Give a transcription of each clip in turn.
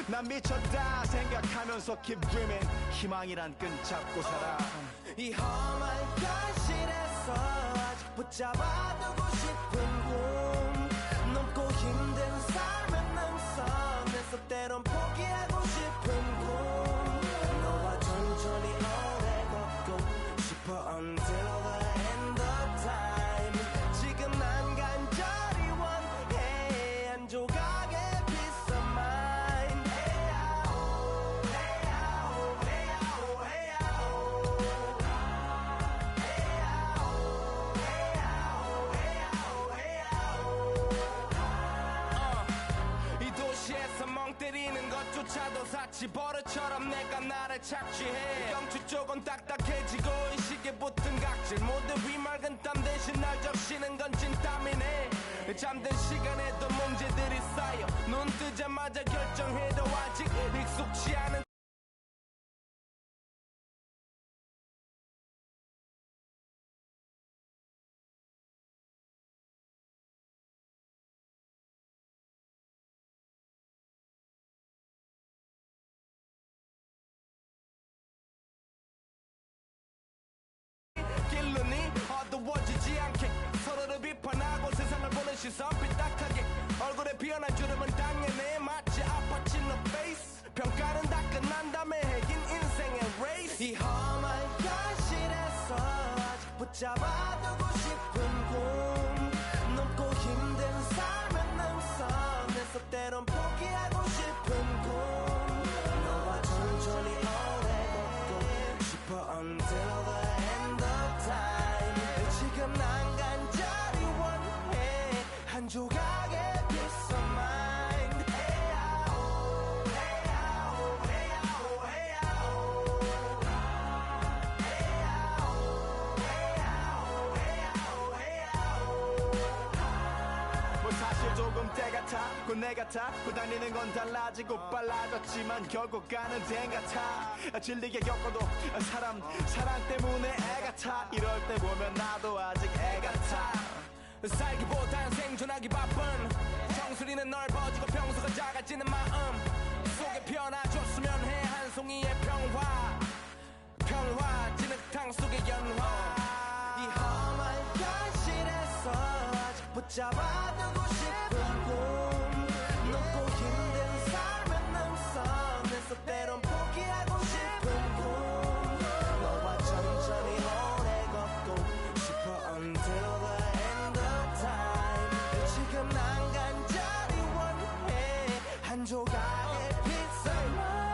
난 미쳤다 생각하면서 keep dreaming 희망이란 끈 잡고 살아 이 험한 현실에서 아직 붙잡아두고 싶은 꿈 넘고 힘든 삶의 능선에서 때론 포기하고 싶은 꿈 너와 천천히 오래 걷고 싶어 until the end of time 지금 난 간절히 원해 한 조각의 peace of mind 이 도시에서 멍 때리는 것조차도 사치 버릇처럼 내가 나를 착취해 경추 쪽은 딱딱해지고 이 시계 붙은 각질 모두 비맑은 땀 대신 날 적시는 건 찐땀이네 잠든 시간에도 문제들이 쌓여 눈 뜨자마자 결정해도 아직 익숙치 않은 길르니 어두워지지 않게 서로를 비판하고 세상을 보는 시선 삐딱하게 얼굴에 피어난 주름은 당연해 마치 아파친 너 페이스 평가는 다 끝난 다음에 핵인 인생의 레이스 이 험한 현실에서 아직 붙잡아두고 싶은 꿈 넘고 힘든 삶의 능선에서 때론 포기하고 싶은 꿈 너와 천천히 오래 걷고 싶어 until the end of time 지금 난 간절히 원해 한 조각의 peace of mind 뭐 사실 조금 때 같아 곧 내 같아 곧 다니는 건 달라지고 빨라졌지만 결국 가는 데 같아 질리게 겪어도 사랑 때문에 애 같아 이럴 때 보면 나도 아직 애 같아 살기보단 생존하기 바쁜 정수리는 넓어지고 평소가 작아지는 마음 속에 변화줬으면 해 한 송이의 평화 진흙탕 속의 연화 이 험한 현실에서 아직 붙잡아두고 싶은 꿈 넘고 힘든 삶의 능선에서 때론 포기하고 싶은 꿈 너와 천천히 오래 걷고 싶어 until the end of time 지금 난 간절히 원해 한 조각의 peace of mind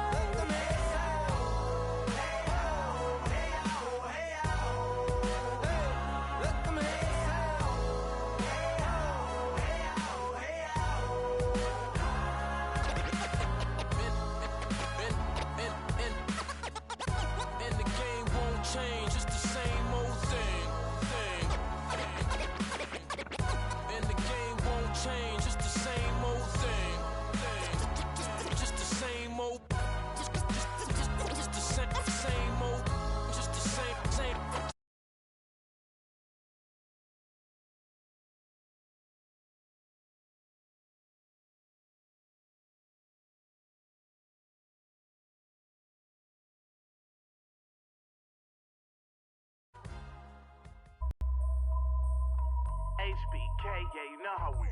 HBK, yeah, you know how we.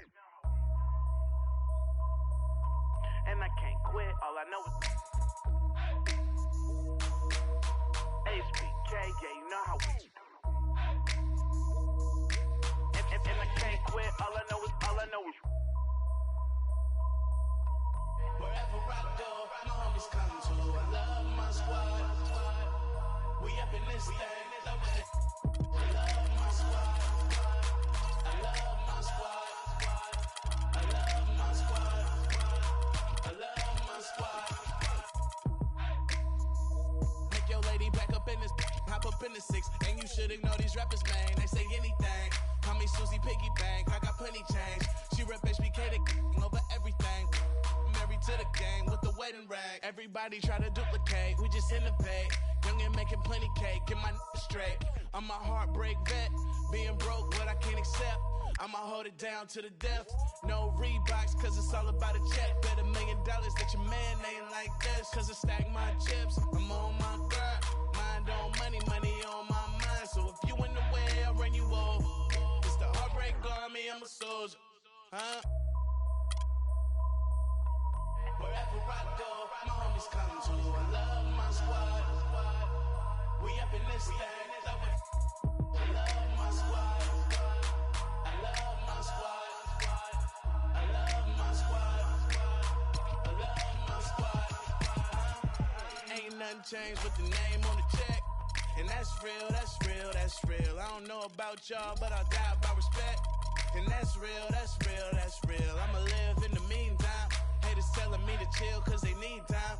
And I can't quit, all I know is. HBK, yeah, you know how we. And I can't quit, all I know is. Wherever I go, my homies come to. I love my squad. We up in this thing. I love my squad. I love my squad. I love my squad. I love my squad. Make your lady back up in this, hop up in the six, and you should ignore these rappers, man. They say anything. Call me Susie Piggy Bank. I got plenty change. She rep HBK over everything. Married to the game with the wedding rag. Everybody try to duplicate. We just innovate. Young and making plenty cake. Get my straight. I'm a heartbreak vet. Being broke, what I can't accept. I'ma hold it down to the death. No Reeboks, cause it's all about a check. Bet $1 million $1 that your man ain't like this. Cause I stack my chips, I'm on my grind. Mind on money, money on my mind. So if you in the way, I'll run you over. It's the heartbreak army, I'm a soldier. Huh? Wherever I go, my homies come to. I love my squad. We up in this thing. I love my squad. I love my squad. I love my squad. I love my squad. Ain't nothing changed with the name on the check. And that's real, that's real, that's real. I don't know about y'all, but I'll die by respect. And that's real, that's real, that's real. I'ma live in the meantime. Haters telling me to chill cause they need time.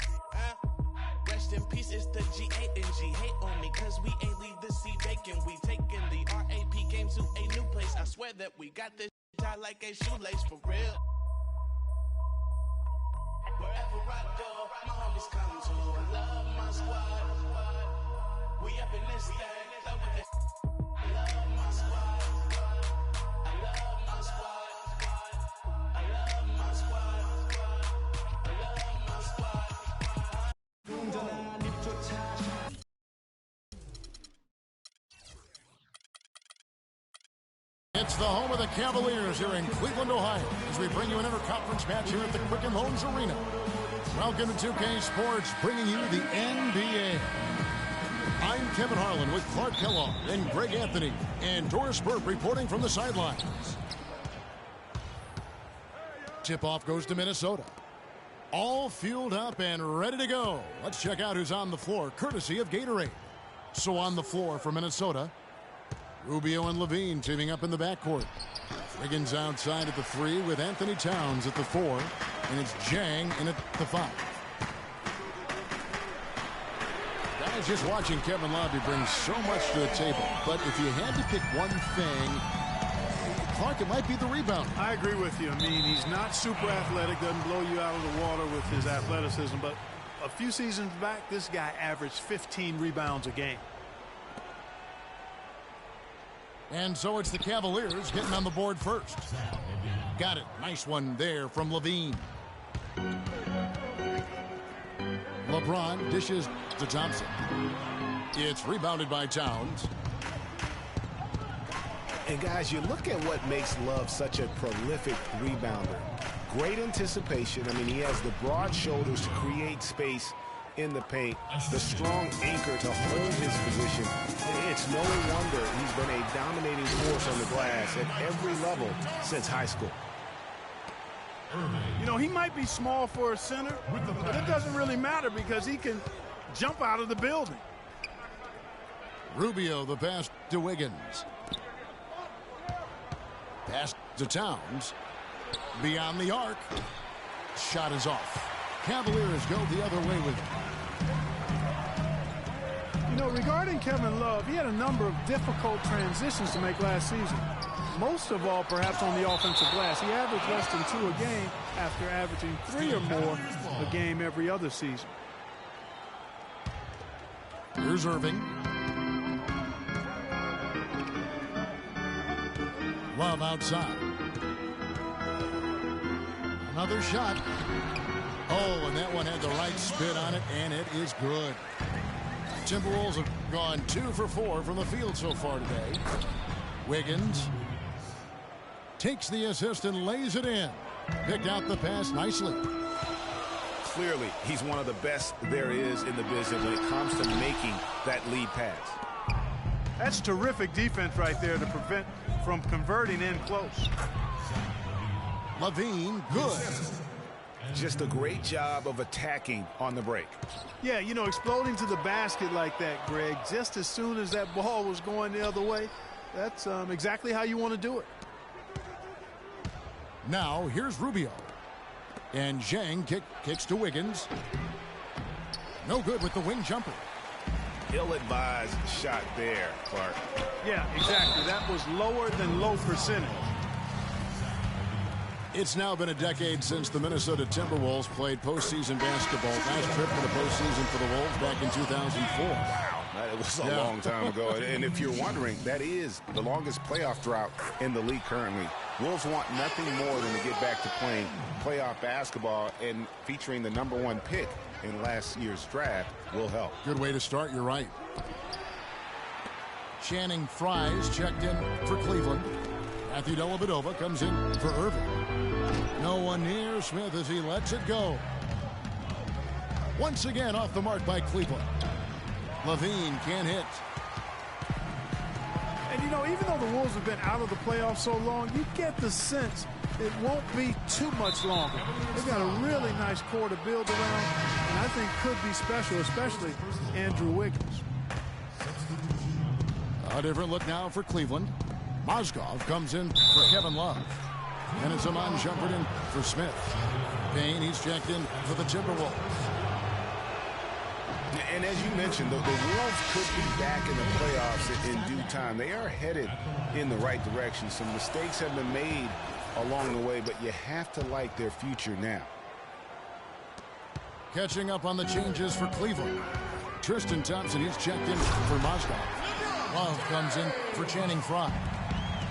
Rest in peace, it's the G8 and G. Hate on me cause we ain't leave the seat vacant. We taking the RAP game to a new place. I swear that we got this tied like a shoelace for real. Wherever I go, my homies come to. I love my squad. We up in this thing. I love my squad. I love my squad. I love my squad. I love my squad. It's the home of the Cavaliers here in Cleveland, Ohio, as we bring you an interconference match here at the Quicken Loans Arena. Welcome to 2K Sports, bringing you the NBA. I'm Kevin Harlan with Clark Kellogg and Greg Anthony, and Doris Burp reporting from the sidelines. Tip-off goes to Minnesota. All fueled up and ready to go. Let's check out who's on the floor, courtesy of Gatorade. So on the floor for Minnesota, Rubio and Levine teaming up in the backcourt. Wiggins outside at the 3 with Anthony Towns at the 4. And it's Jang in at the 5. Guys, just watching Kevin Love brings so much to the table. But if you had to pick one thing, Clark, it might be the rebound. I agree with you. I mean, he's not super athletic, doesn't blow you out of the water with his athleticism. But a few seasons back, this guy averaged 15 rebounds a game. And so it's the Cavaliers getting on the board first. Got it. Nice one there from Levine. LeBron dishes to Thompson. It's rebounded by Towns. And guys, you look at what makes Love such a prolific rebounder. Great anticipation. I mean, he has the broad shoulders to create space in the paint, the strong anchor to hold his position. It's no wonder he's been a dominating force on the glass at every level since high school. You know, he might be small for a center, but it doesn't really matter because he can jump out of the building. Rubio, the pass to Wiggins. Pass to Towns. Beyond the arc. Shot is off. Cavaliers go the other way with it. You know, regarding Kevin Love, he had a number of difficult transitions to make last season. Most of all, perhaps on the offensive glass. He averaged less than 2 a game after averaging 3 or more a game every other season. Here's Irving. Love outside. Another shot. Oh, and that one had the right spin on it, and it is good. Timberwolves have gone 2 for 4 from the field so far today. Wiggins takes the assist and lays it in. Picked out the pass nicely. Clearly, he's one of the best there is in the business when it comes to making that lead pass. That's terrific defense right there to prevent from converting in close. Levine, good. Just a great job of attacking on the break. Yeah, you know, exploding to the basket like that, Greg, just as soon as that ball was going the other way, that's exactly how you want to do it. Now, here's Rubio. And Zhang kicks to Wiggins. No good with the wing jumper. Ill-advised shot there, Clark. Yeah, exactly. That was lower than low percentage. It's now been a decade since the Minnesota Timberwolves played postseason basketball. Last trip to the postseason for the Wolves back in 2004. It was a long time ago. And if you're wondering, that is the longest playoff drought in the league currently. Wolves want nothing more than to get back to playing playoff basketball, and featuring the #1 pick in last year's draft will help. Good way to start, you're right. Channing Frye's checked in for Cleveland. Matthew Dellavedova comes in for Irving. No one near Smith as he lets it go. Once again off the mark by Cleveland. Levine can't hit. And, you know, even though the Wolves have been out of the playoffs so long, you get the sense it won't be too much longer. They've got a really nice core to build around, and I think could be special, especially Andrew Wiggins. A different look now for Cleveland. Mozgov comes in for Kevin Love. And it's Amon Shumpert in for Smith. Payne, he's checked in for the Timberwolves. And as you mentioned, the Wolves could be back in the playoffs in due time. They are headed in the right direction. Some mistakes have been made along the way, but you have to like their future now. Catching up on the changes for Cleveland. Tristan Thompson, he's checked in for Mozgov. Love comes in for Channing Frye.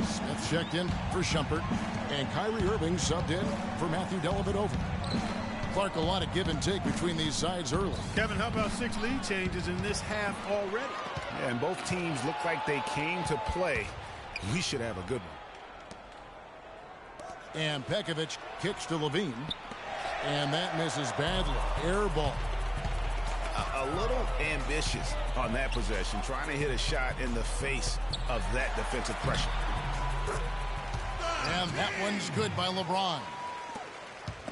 Smith checked in for Shumpert. And Kyrie Irving subbed in for Matthew Dellavedova. Clark, a lot of give and take between these sides early. Kevin, how about 6 lead changes in this half already? Yeah, and both teams look like they came to play. We should have a good one. And Pekovic kicks to Levine. And that misses badly. Air ball. A little ambitious on that possession, trying to hit a shot in the face of that defensive pressure. And that one's good by LeBron.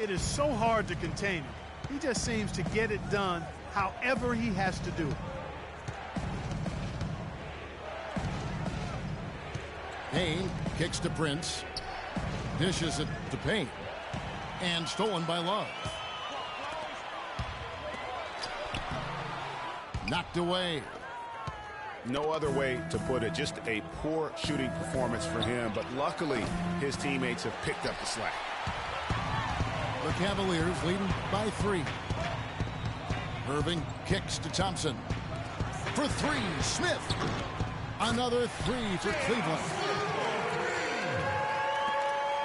It is so hard to contain him. He just seems to get it done however he has to do it. Payne kicks to Prince. Dishes it to Payne. And stolen by Love. Knocked away. No other way to put it. Just a poor shooting performance for him. But luckily, his teammates have picked up the slack. The Cavaliers leading by 3. Irving kicks to Thompson. For 3, Smith. Another 3 for Cleveland.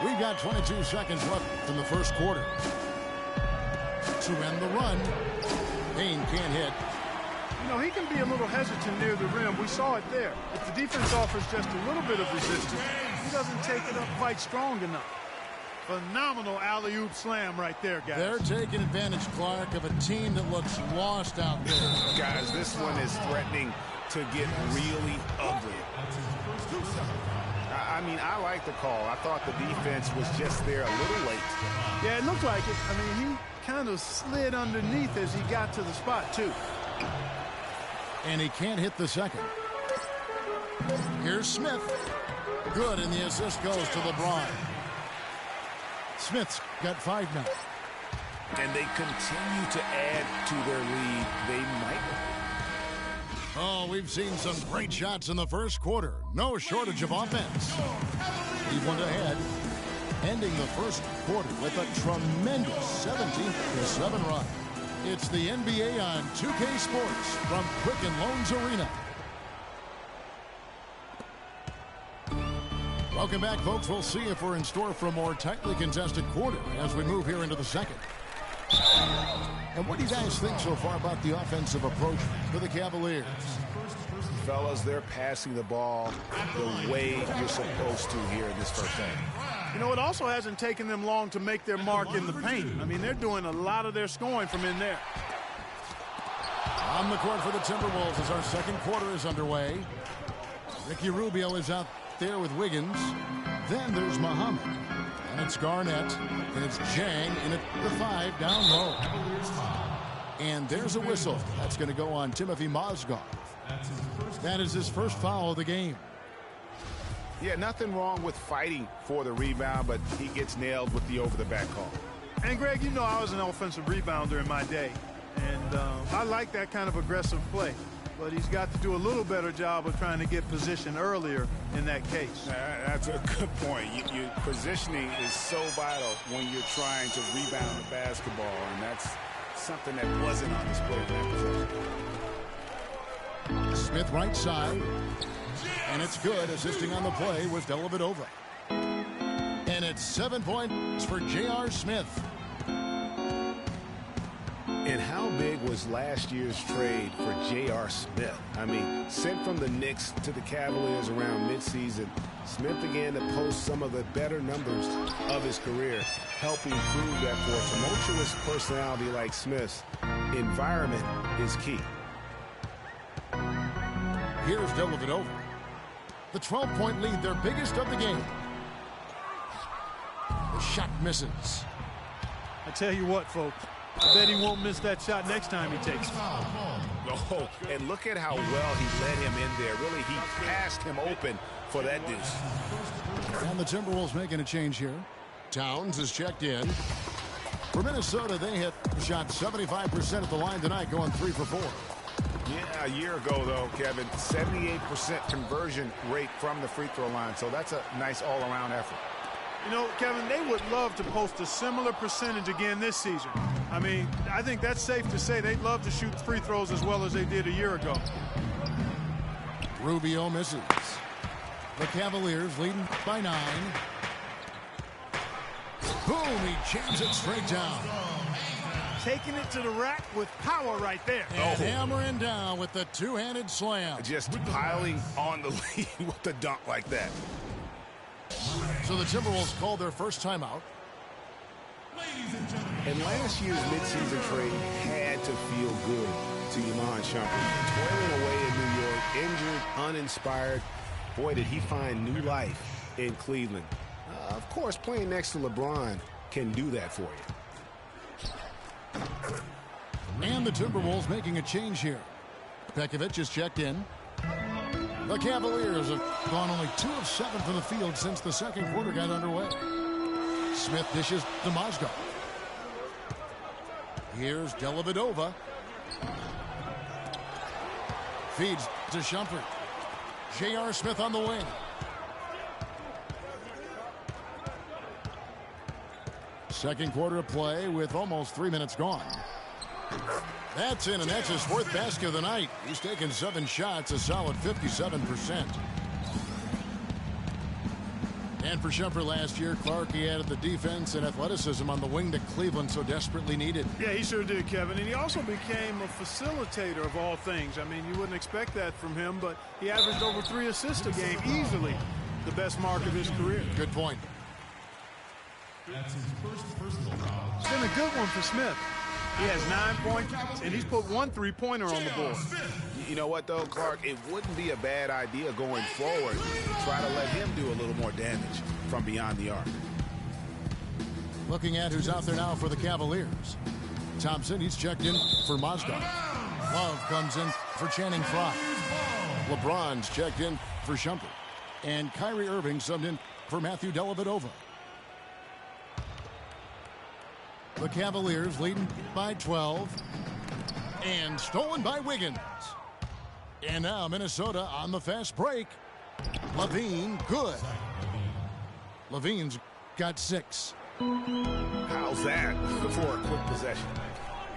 We've got 22 seconds left in the first quarter. To end the run, Payne can't hit. You know, he can be a little hesitant near the rim. We saw it there. If the defense offers just a little bit of resistance, he doesn't take it up quite strong enough. Phenomenal alley-oop slam right there, guys. They're taking advantage, Clark, of a team that looks lost out there. Guys, this one is threatening to get really ugly. I mean, I like the call. I thought the defense was just there a little late. Yeah, it looked like it. I mean, he kind of slid underneath as he got to the spot, too. And he can't hit the second. Here's Smith. Good, and the assist goes to LeBron. Smith's got 5 now. And they continue to add to their lead. They might. Oh, we've seen some great shots in the first quarter. No shortage of offense. Cleveland ahead, ending the first quarter with a tremendous 70-7 run. It's the NBA on 2K Sports from Quicken Loans Arena. Welcome back, folks. We'll see if we're in store for a more tightly contested quarter as we move here into the second. And what do you guys think so far about the offensive approach for the Cavaliers? Fellas, they're passing the ball the way you're supposed to here in this first half. You know, it also hasn't taken them long to make their mark in the paint. I mean, they're doing a lot of their scoring from in there. On the court for the Timberwolves as our second quarter is underway. Ricky Rubio is out there with Wiggins. Then there's Muhammad. And it's Garnett. And it's Jang in at the 5 down low. And there's a whistle. That's going to go on Timothy Mozgov. That is his first foul of the game. Yeah, nothing wrong with fighting for the rebound, but he gets nailed with the over-the-back call. And, Greg, you know I was an offensive rebounder in my day. And I like that kind of aggressive play. But he's got to do a little better job of trying to get position earlier in that case. That's a good point. Positioning is so vital when you're trying to rebound the basketball, and that's something that wasn't on display in that possession. Smith right side. And it's good. Assisting on the play was Dellavedova. And it's 7 points for J.R. Smith. And how big was last year's trade for J.R. Smith? I mean, sent from the Knicks to the Cavaliers around midseason, Smith began to post some of the better numbers of his career, helping prove that for a tumultuous personality like Smith's, environment is key. Here's Dellavedova. The 12-point lead, their biggest of the game. The shot misses. I tell you what, folks. I bet he won't miss that shot next time he takes it. Oh, and look at how well he led him in there. Really, he passed him open for that deuce. And the Timberwolves making a change here. Towns is checked in. For Minnesota, they hit shot 75% at the line tonight, going 3 for 4. Yeah, a year ago, though, Kevin, 78% conversion rate from the free throw line. So that's a nice all-around effort. You know, Kevin, they would love to post a similar percentage again this season. I mean, I think that's safe to say they'd love to shoot free throws as well as they did a year ago. Rubio misses. The Cavaliers leading by 9. Boom, he jams it straight down. Taking it to the rack with power right there. And hammering down with the two-handed slam. Just piling on the lead with the dunk like that. So the Timberwolves called their first timeout. And last year's midseason trade had to feel good to Iman Shumpert. Toiling away in New York, injured, uninspired. Boy, did he find new life in Cleveland. Of course, playing next to LeBron can do that for you. And the Timberwolves making a change here. Pekovic is checked in. The Cavaliers have gone only 2 of 7 from the field since the second quarter got underway. Smith dishes to Mozgov. Here's Dellavedova. Feeds to Shumpert. J.R. Smith on the wing. Second quarter of play with almost 3 minutes gone. That's in, and that's his 4th basket of the night. He's taken 7 shots, a solid 57%. And for Shumpert last year, Clark, he added the defense and athleticism on the wing that Cleveland so desperately needed. Yeah, he sure did, Kevin. And he also became a facilitator of all things. I mean, you wouldn't expect that from him, but he averaged over 3 assists a game, easily the best mark of his career. Good point. That's his first personal foul. It's been a good one for Smith. He has 9 points, and he's put 1 3-pointer on the board. You know what, though, Clark? It wouldn't be a bad idea going forward to try to let him do a little more damage from beyond the arc. Looking at who's out there now for the Cavaliers. Thompson, he's checked in for Mozgov. Love comes in for Channing Frye. LeBron's checked in for Shumpert. And Kyrie Irving subbed in for Matthew Dellavedova. The Cavaliers leading by 12. And stolen by Wiggins. And now Minnesota on the fast break. Levine, good. Levine's got 6. How's that for a quick possession?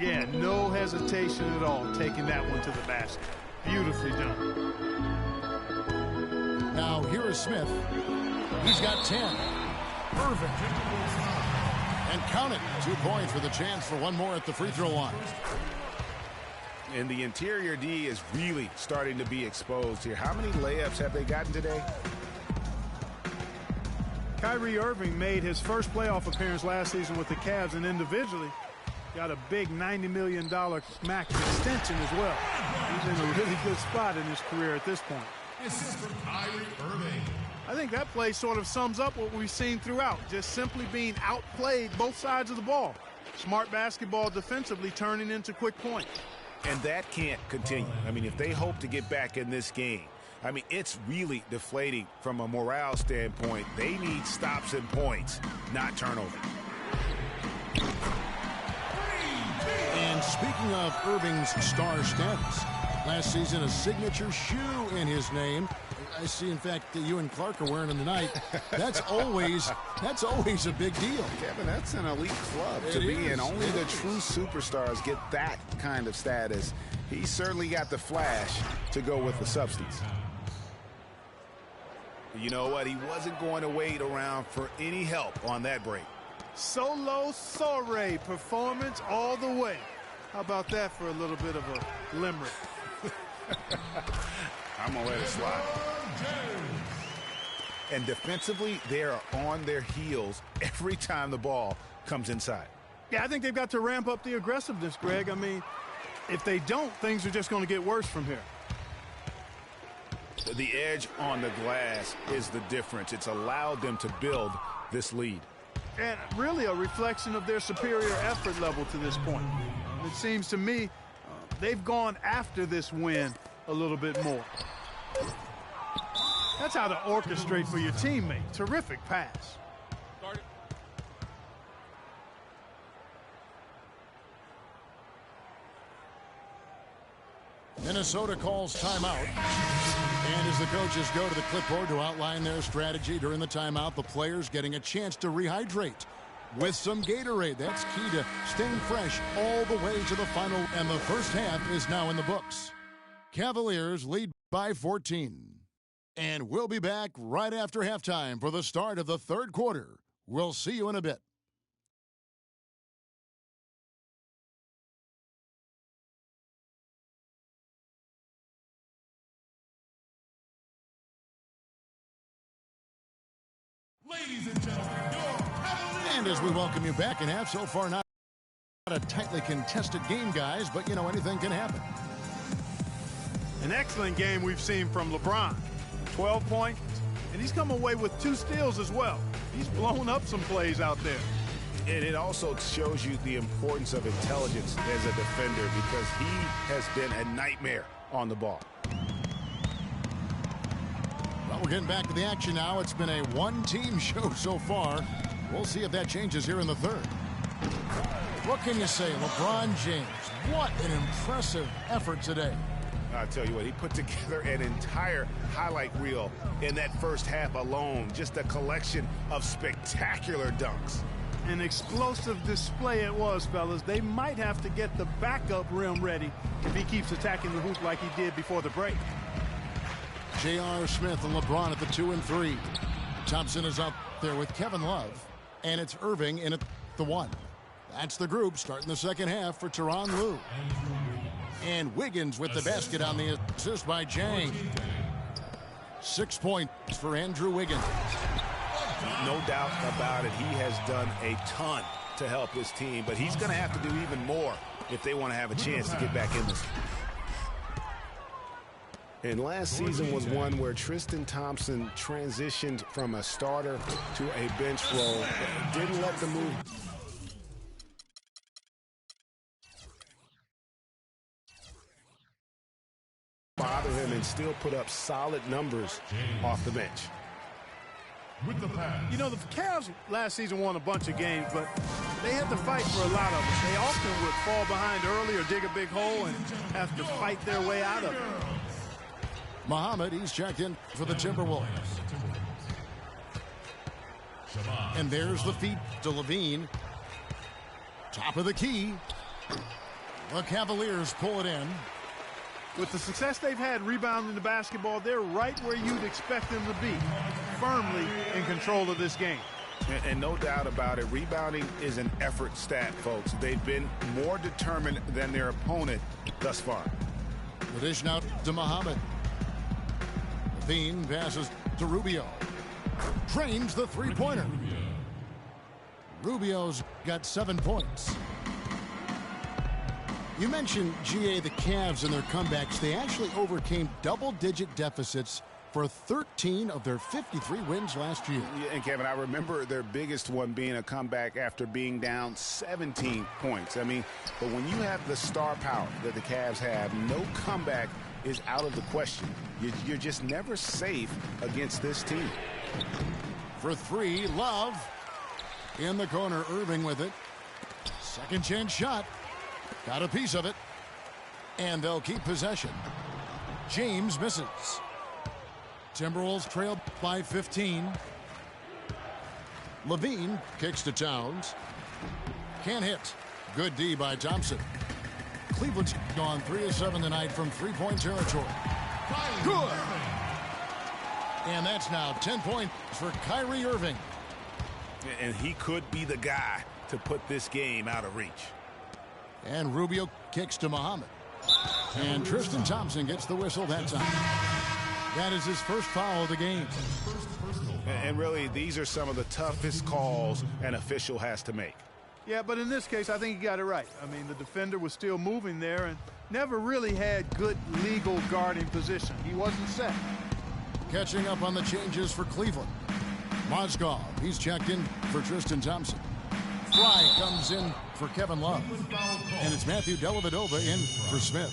Yeah, no hesitation at all taking that one to the basket. Beautifully done. Now here is Smith. He's got 10. Irving. And count it. 2 points with a chance for one more at the free throw line. And the interior D is really starting to be exposed here. How many layups have they gotten today? Kyrie Irving made his first playoff appearance last season with the Cavs, and individually got a big $90 million max extension as well. He's in a really good spot in his career at this point. This is from Kyrie Irving. I think that play sort of sums up what we've seen throughout, just simply being outplayed both sides of the ball. Smart basketball defensively turning into quick points. And that can't continue. I mean, if they hope to get back in this game, I mean, it's really deflating from a morale standpoint. They need stops and points, not turnover. And speaking of Irving's star status, last season a signature shoe in his name. I see, in fact, that you and Clark are wearing them tonight. That's always a big deal. Kevin, that's an elite club It to be is. in. Only It the is. true superstars get that kind of status. He certainly got the flash to go with the substance. You know what? He wasn't going to wait around for any help on that break. Solo soiree performance all the way. How about that for a little bit of a limerick? I'm going to let it slide. And defensively, they are on their heels every time the ball comes inside. Yeah, I think they've got to ramp up the aggressiveness, Greg. I mean, if they don't, things are just going to get worse from here. The edge on the glass is the difference. It's allowed them to build this lead. And really a reflection of their superior effort level to this point. It seems to me they've gone after this win a little bit more. That's how to orchestrate for your teammate. Terrific pass. Minnesota calls timeout. And as the coaches go to the clipboard to outline their strategy during the timeout, the players getting a chance to rehydrate with some Gatorade. That's key to staying fresh all the way to the final. And the first half is now in the books. Cavaliers lead by 14. And we'll be back right after halftime for the start of the third quarter. We'll see you in a bit. Ladies and gentlemen, your Cavaliers. And as we welcome you back, and have so far not a tightly contested game, guys, but you know, anything can happen. An excellent game we've seen from LeBron. 12 points, and he's come away with 2 steals as well. He's blown up some plays out there. And it also shows you the importance of intelligence as a defender, because he has been a nightmare on the ball. Well, we're getting back to the action now. It's been a one-team show so far. We'll see if that changes here in the third. What can you say? LeBron James, what an impressive effort today. I'll tell you what, he put together an entire highlight reel in that first half alone. Just a collection of spectacular dunks. An explosive display it was, fellas. They might have to get the backup rim ready if he keeps attacking the hoop like he did before the break. J.R. Smith and LeBron at the 2 and 3. Thompson is up there with Kevin Love, and it's Irving in at the 1. That's the group starting the second half for Tyronn Lue. And Wiggins with the basket on the assist by Jang. 6 points for Andrew Wiggins. No doubt about it, he has done a ton to help his team, but he's going to have to do even more if they want to have a chance to get back in this. And last season was one where Tristan Thompson transitioned from a starter to a bench role. Didn't let the move bother him and still put up solid numbers off the bench. With the pass. You know, the Cavs last season won a bunch of games, but they had to fight for a lot of it. They often would fall behind early or dig a big hole and have to fight their way out of it. Muhammad, he's checked in for the Timberwolves. And there's the feed to Levine. Top of the key. The Cavaliers pull it in. With the success they've had rebounding the basketball, they're right where you'd expect them to be, firmly in control of this game. And no doubt about it, rebounding is an effort stat, folks. They've been more determined than their opponent thus far. The dish now to Muhammad. Levine passes to Rubio. Drains the three-pointer. Rubio's got 7 points. You mentioned, GA, the Cavs and their comebacks. They actually overcame double-digit deficits for 13 of their 53 wins last year. Yeah, and Kevin, I remember their biggest one being a comeback after being down 17 points. I mean, but when you have the star power that the Cavs have, no comeback is out of the question. You're just never safe against this team. For 3, Love. In the corner, Irving with it. Second chance shot. Got a piece of it. And they'll keep possession. James misses. Timberwolves trail by 15. Levine kicks to Towns. Can't hit. Good D by Thompson. Cleveland's gone 3 of 7 tonight from three-point territory. Good. And that's now 10 points for Kyrie Irving. And he could be the guy to put this game out of reach. And Rubio kicks to Muhammad. And Tristan Thompson gets the whistle that time. That is his first foul of the game. And really, these are some of the toughest calls an official has to make. Yeah, but in this case, I think he got it right. I mean, the defender was still moving there and never really had good legal guarding position. He wasn't set. Catching up on the changes for Cleveland. Mozgov, he's checked in for Tristan Thompson. Fry comes in for Kevin Love. And it's Matthew Dellavedova in for Smith.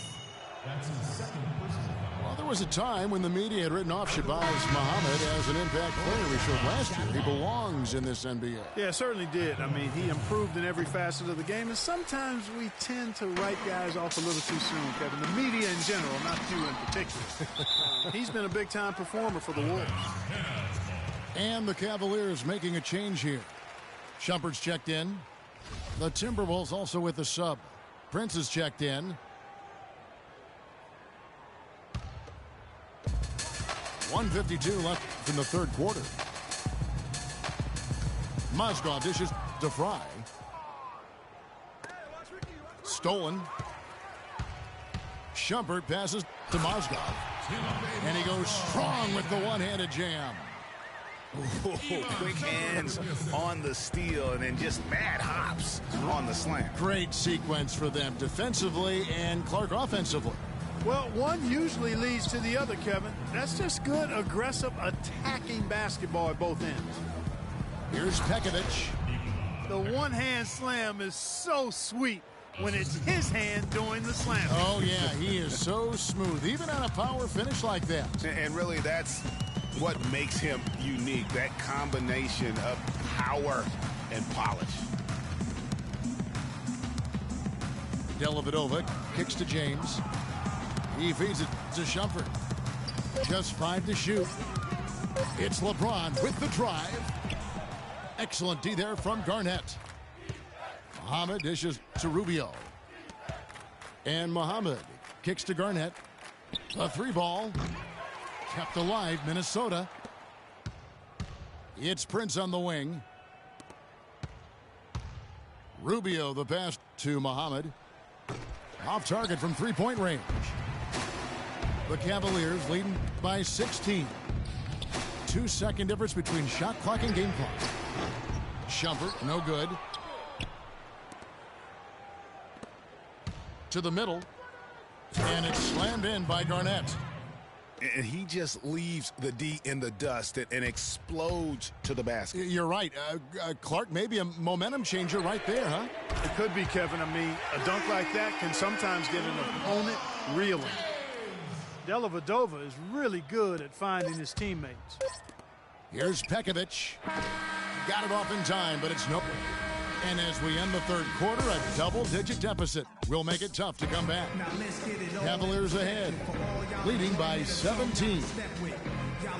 That's his second personal foul. Well, there was a time when the media had written off Shabazz Muhammad as an impact player. He showed last year he belongs in this NBA. Yeah, certainly did. I mean, he improved in every facet of the game, and sometimes we tend to write guys off a little too soon, Kevin. The media in general, not you in particular. He's been a big-time performer for the Wolves. And the Cavaliers making a change here. Shumpert's checked in. The Timberwolves also with the sub. Prince is checked in. 1:52 left in the third quarter. Mozgov dishes to Fry. Stolen. Shumpert passes to Mozgov. And he goes strong with the one-handed jam. Quick hands on the steal and then just mad hops on the slam. Great sequence for them defensively and Clark offensively. Well, one usually leads to the other, Kevin. That's just good, aggressive, attacking basketball at both ends. Here's Pekovic. The one-hand slam is so sweet when it's his hand doing the slam. Oh, yeah, he is so smooth, even on a power finish like that. And really, that's what makes him unique, that combination of power and polish. Dellavedova kicks to James. He feeds it to Shumpert. Just 5 to shoot. It's LeBron with the drive. Excellent D there from Garnett. Muhammad dishes to Rubio. And Muhammad kicks to Garnett. A 3-ball. Kept alive, Minnesota. It's Prince on the wing. Rubio the pass to Muhammad. Off target from three-point range. The Cavaliers leading by 16. 2-second difference between shot clock and game clock. Shumpert, no good. To the middle. And it's slammed in by Garnett. And he just leaves the D in the dust and explodes to the basket. You're right. Clark, maybe a momentum changer right there, huh? It could be, Kevin. I mean, a dunk like that can sometimes get an opponent reeling. Dellavedova is really good at finding his teammates. Here's Pekovic. Got it off in time, but it's no. And as we end the third quarter, a double-digit deficit will make it tough to come back. Cavaliers ahead, leading by 17.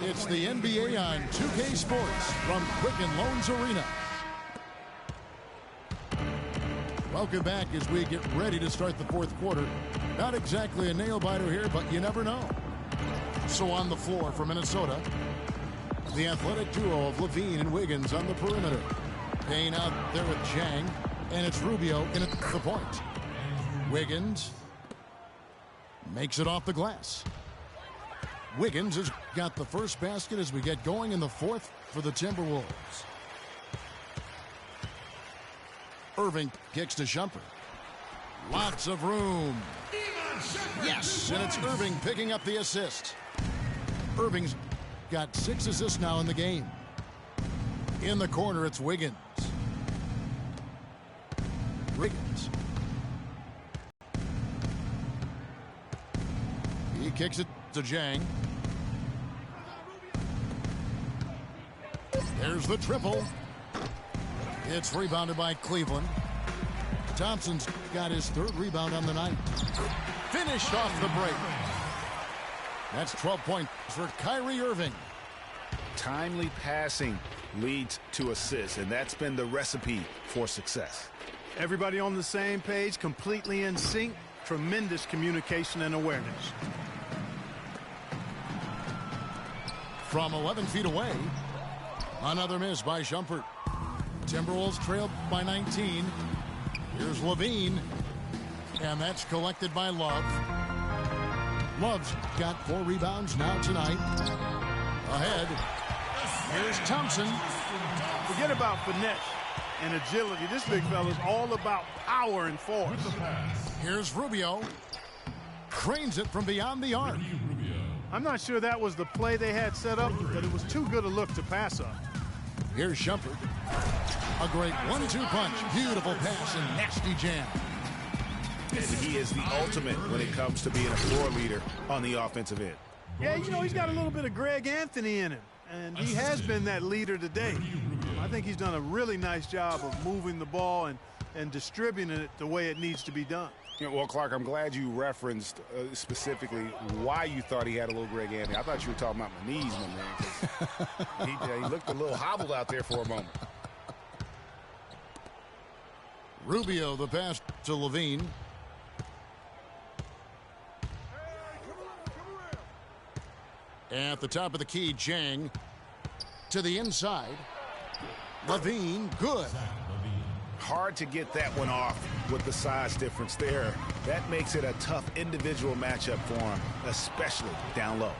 It's the NBA on 2K Sports from Quicken Loans Arena. Welcome back as we get ready to start the fourth quarter. Not exactly a nail-biter here, but you never know. So on the floor for Minnesota, the athletic duo of Levine and Wiggins on the perimeter. Payne out there with Chang, and it's Rubio in at the point. Wiggins makes it off the glass. Wiggins has got the first basket as we get going in the fourth for the Timberwolves. Irving kicks to Shumpert. Lots of room. Yes, and it's Irving picking up the assist. Irving's got 6 assists now in the game. In the corner, it's Wiggins. Wiggins. He kicks it to Jang. There's the triple. It's rebounded by Cleveland. Thompson's got his third rebound on the night. Finished off the break. That's 12 points for Kyrie Irving. Timely passing leads to assists, and that's been the recipe for success. Everybody on the same page, completely in sync. Tremendous communication and awareness. From 11 feet away, another miss by Shumpert. Timberwolves trailed by 19. Here's Levine, and that's collected by Love. Love's got 4 rebounds now tonight. Ahead, here's Thompson. Forget about finesse and agility. This big fella is all about power and force. Here's Rubio. Cranes it from beyond the arc. I'm not sure that was the play they had set up, but it was too good a look to pass up. Here's Shumpert. A great 1-2 punch. Beautiful pass and nasty jam. And he is the ultimate when it comes to being a floor leader on the offensive end. Yeah, you know, he's got a little bit of Greg Anthony in him, and he has been that leader today. I think he's done a really nice job of moving the ball and distributing it the way it needs to be done. Yeah, well, Clark, I'm glad you referenced specifically why you thought he had a little Greg Anthony. I thought you were talking about my knees, my man. He looked a little hobbled out there for a moment. Rubio, the pass to Levine. At the top of the key, Jang to the inside. Levine, good. Hard to get that one off with the size difference there. That makes it a tough individual matchup for him, especially down low.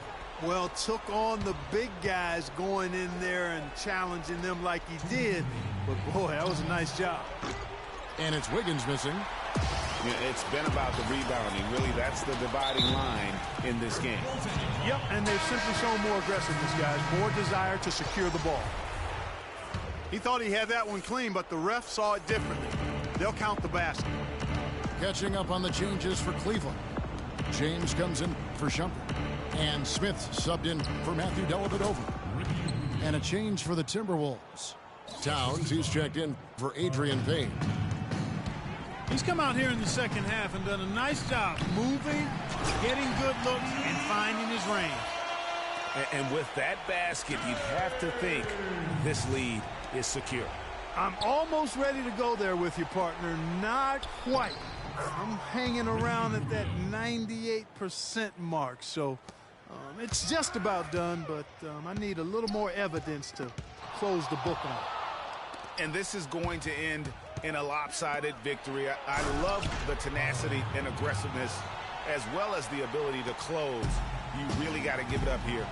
Well, took on the big guys going in there and challenging them like he did. But, boy, that was a nice job. And it's Wiggins missing. Yeah, it's been about the rebounding. Really, that's the dividing line in this game. Yep, and they've simply shown more aggressiveness, guys. More desire to secure the ball. He thought he had that one clean, but the ref saw it differently. They'll count the basket. Catching up on the changes for Cleveland. James comes in for Shumpert. And Smith subbed in for Matthew Dellavedova. And a change for the Timberwolves. Towns, he's checked in for Adrian Payne. He's come out here in the second half and done a nice job moving, getting good looks, and finding his range. And with that basket, you'd have to think this lead is secure. I'm almost ready to go there with you, partner. Not quite. I'm hanging around at that 98% mark, so it's just about done, but I need a little more evidence to close the book on it. And this is going to end in a lopsided victory. I love the tenacity and aggressiveness as well as the ability to close. You really got to give it up here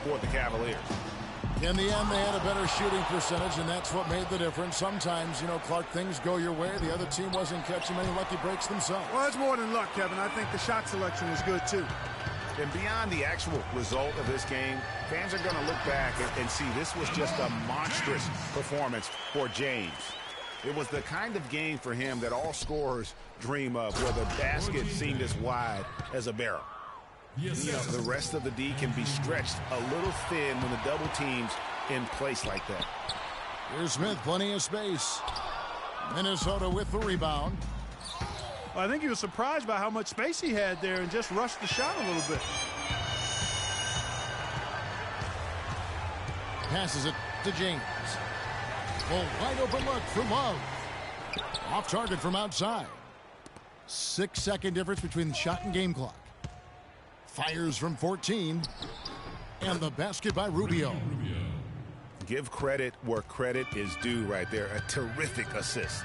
for the Cavaliers. In the end, they had a better shooting percentage, and that's what made the difference. Sometimes, you know, Clark, things go your way. The other team wasn't catching many lucky breaks themselves. Well, it's more than luck, Kevin. I think the shot selection was good, too. And beyond the actual result of this game, fans are going to look back and see this was just a monstrous performance for James. It was the kind of game for him that all scorers dream of, where the basket seemed as wide as a barrel. You know, the rest of the D can be stretched a little thin when the double team's in place like that. Here's Smith, plenty of space. Minnesota with the rebound. I think he was surprised by how much space he had there and just rushed the shot a little bit. Passes it to James. A wide open look for Love. Off target from outside. 6-second difference between the shot and game clock. Fires from 14. And the basket by Rubio. Give credit where credit is due right there. A terrific assist.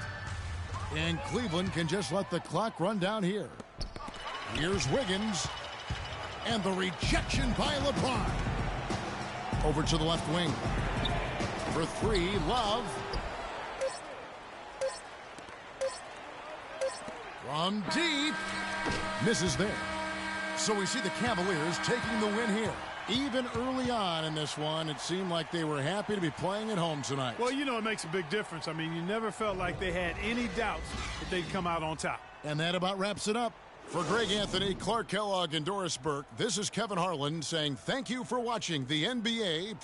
And Cleveland can just let the clock run down here. Here's Wiggins. And the rejection by LeBron. Over to the left wing. For 3, Love. From deep. Misses there. So we see the Cavaliers taking the win here. Even early on in this one, it seemed like they were happy to be playing at home tonight. Well, you know, it makes a big difference. I mean, you never felt like they had any doubts that they'd come out on top. And that about wraps it up. For Greg Anthony, Clark Kellogg, and Doris Burke, this is Kevin Harlan saying thank you for watching the NBA.